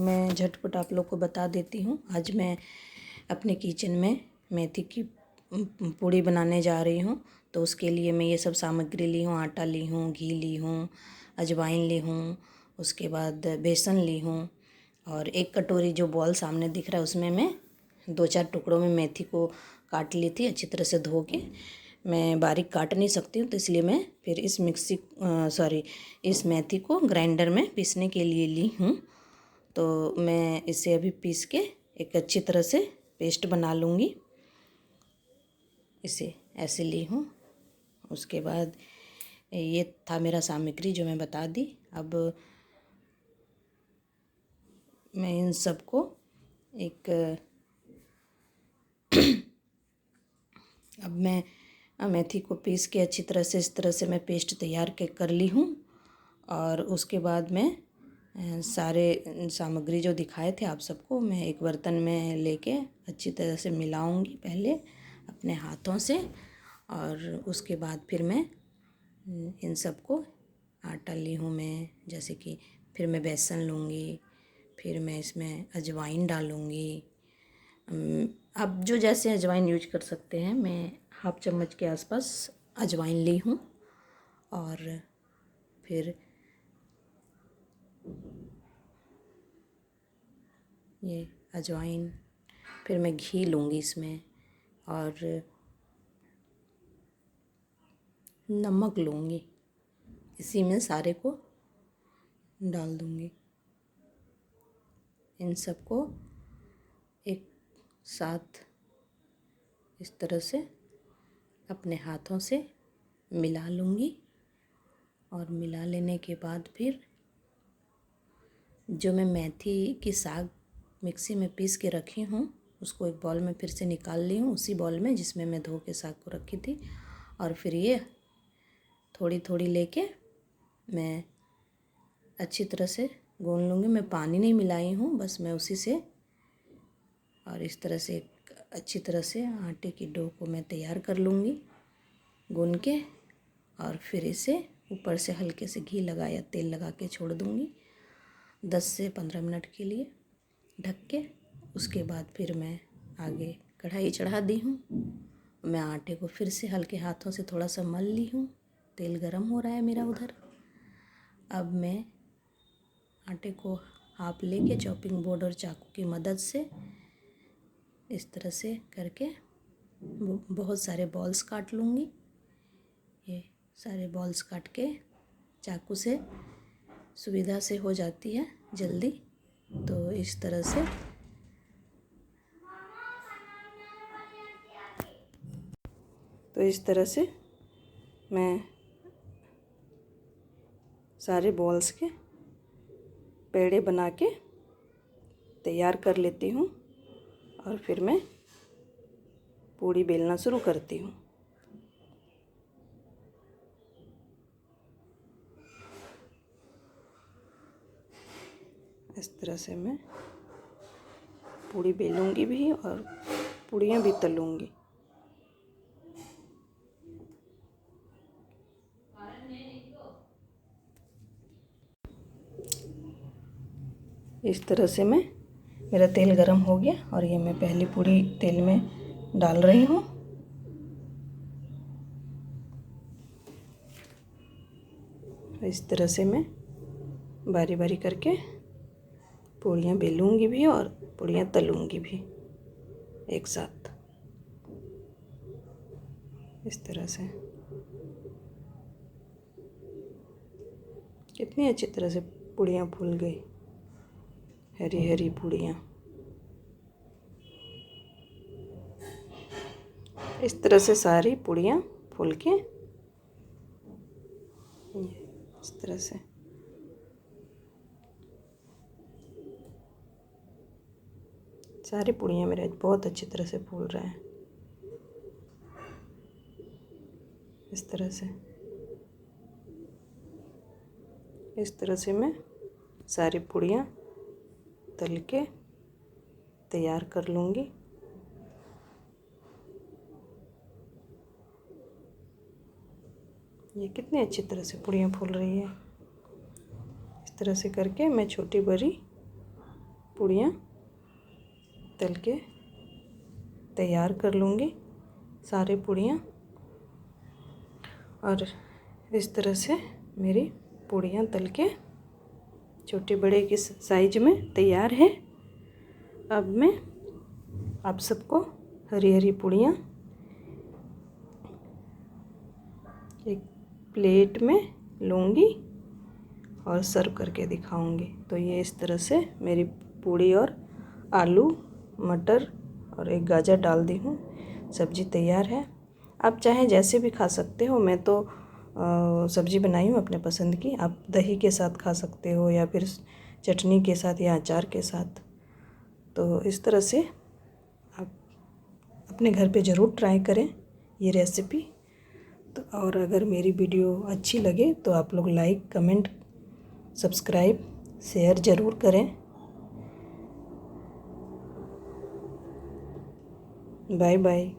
मैं झटपट आप लोग को बता देती हूँ। आज मैं अपने किचन में मेथी की पूड़ी बनाने जा रही हूँ। तो उसके लिए मैं ये सब सामग्री ली हूँ। आटा ली हूँ, घी ली हूँ, अजवाइन ली हूँ, उसके बाद बेसन ली हूँ और एक कटोरी जो बॉल सामने दिख रहा है उसमें मैं 2-4 टुकड़ों में मेथी को काट ली थी अच्छी तरह से धो के। मैं बारीक काट नहीं सकती हूँ तो इसलिए मैं फिर इस मेथी को ग्राइंडर में पीसने के लिए ली हूँ। तो मैं इसे अभी पीस के एक अच्छी तरह से पेस्ट बना लूँगी। इसे ऐसे ली हूँ। उसके बाद ये था मेरा सामग्री जो मैं बता दी। अब मैं इन सबको अब मैं मेथी को पीस के अच्छी तरह से इस तरह से मैं पेस्ट तैयार कर ली हूँ। और उसके बाद मैं सारे सामग्री जो दिखाए थे आप सबको मैं एक बर्तन में लेके अच्छी तरह से मिलाऊंगी पहले अपने हाथों से। और उसके बाद फिर मैं इन सबको आटा ली हूँ मैं, जैसे कि फिर मैं बेसन लूँगी, फिर मैं इसमें अजवाइन डालूँगी। आप जो जैसे अजवाइन यूज कर सकते हैं। मैं हाफ चम्मच के आसपास अजवाइन ली हूँ। और फिर ये अजवाइन, फिर मैं घी लूँगी इसमें और नमक लूँगी। इसी में सारे को डाल दूँगी। इन सबको एक साथ इस तरह से अपने हाथों से मिला लूँगी। और मिला लेने के बाद फिर जो मैं मेथी की साग मिक्सी में पीस के रखी हूँ उसको एक बॉल में फिर से निकाल ली हूँ, उसी बॉल में जिसमें मैं धो के साग को रखी थी। और फिर ये थोड़ी थोड़ी लेके मैं अच्छी तरह से गूँध लूँगी। मैं पानी नहीं मिलाई हूँ, बस मैं उसी से और इस तरह से अच्छी तरह से आटे की डो को मैं तैयार कर लूँगी गूँध के। और फिर इसे ऊपर से हल्के से घी लगा या तेल लगा के छोड़ दूँगी 10 से 15 मिनट के लिए ढक के। उसके बाद फिर मैं आगे कढ़ाई चढ़ा दी हूँ। मैं आटे को फिर से हल्के हाथों से थोड़ा सा मल ली हूँ। तेल गरम हो रहा है मेरा उधर। अब मैं आटे को हाफ लेके चॉपिंग बोर्ड और चाकू की मदद से इस तरह से करके बहुत सारे बॉल्स काट लूँगी। ये सारे बॉल्स काट के चाकू से सुविधा से हो जाती है जल्दी। तो इस तरह से मैं सारे बॉल्स के पेड़े बना के तैयार कर लेती हूँ। और फिर मैं पूड़ी बेलना शुरू करती हूँ। इस तरह से मैं पूड़ी बेलूँगी भी और पूड़ियाँ भी तलूँगी। इस तरह से मेरा तेल गरम हो गया और ये मैं पहली पूड़ी तेल में डाल रही हूँ। इस तरह से मैं बारी बारी करके पूड़ियाँ बेलूँगी भी और पूड़ियाँ तलूँगी भी एक साथ। इस तरह से कितनी अच्छी तरह से पूड़ियाँ फूल गई, हरी हरी पूड़ियाँ। इस तरह से सारी पूड़ियाँ फूल के इस तरह से सारी पूड़ियाँ मेरे बहुत अच्छी तरह से फूल रहे हैं। इस तरह से मैं सारी पूड़ियाँ तल के तैयार कर लूँगी। ये कितनी अच्छी तरह से पूड़ियाँ फूल रही है। इस तरह से करके मैं छोटी बड़ी पूड़ियाँ तल के तैयार कर लूँगी, सारे पूड़ियाँ। और इस तरह से मेरी पूड़ियाँ तल के छोटे बड़े के साइज में तैयार है। अब मैं आप सबको हरी हरी पूड़ियाँ एक प्लेट में लूँगी और सर्व करके दिखाऊंगी। तो ये इस तरह से मेरी पूड़ी और आलू मटर और एक गाजर डाल दी हूँ, सब्ज़ी तैयार है। आप चाहें जैसे भी खा सकते हो, मैं तो सब्ज़ी बनाई हूँ अपने पसंद की। आप दही के साथ खा सकते हो या फिर चटनी के साथ या अचार के साथ। तो इस तरह से आप अपने घर पे ज़रूर ट्राई करें ये रेसिपी। तो और अगर मेरी वीडियो अच्छी लगे तो आप लोग लाइक कमेंट सब्सक्राइब शेयर ज़रूर करें। Bye bye.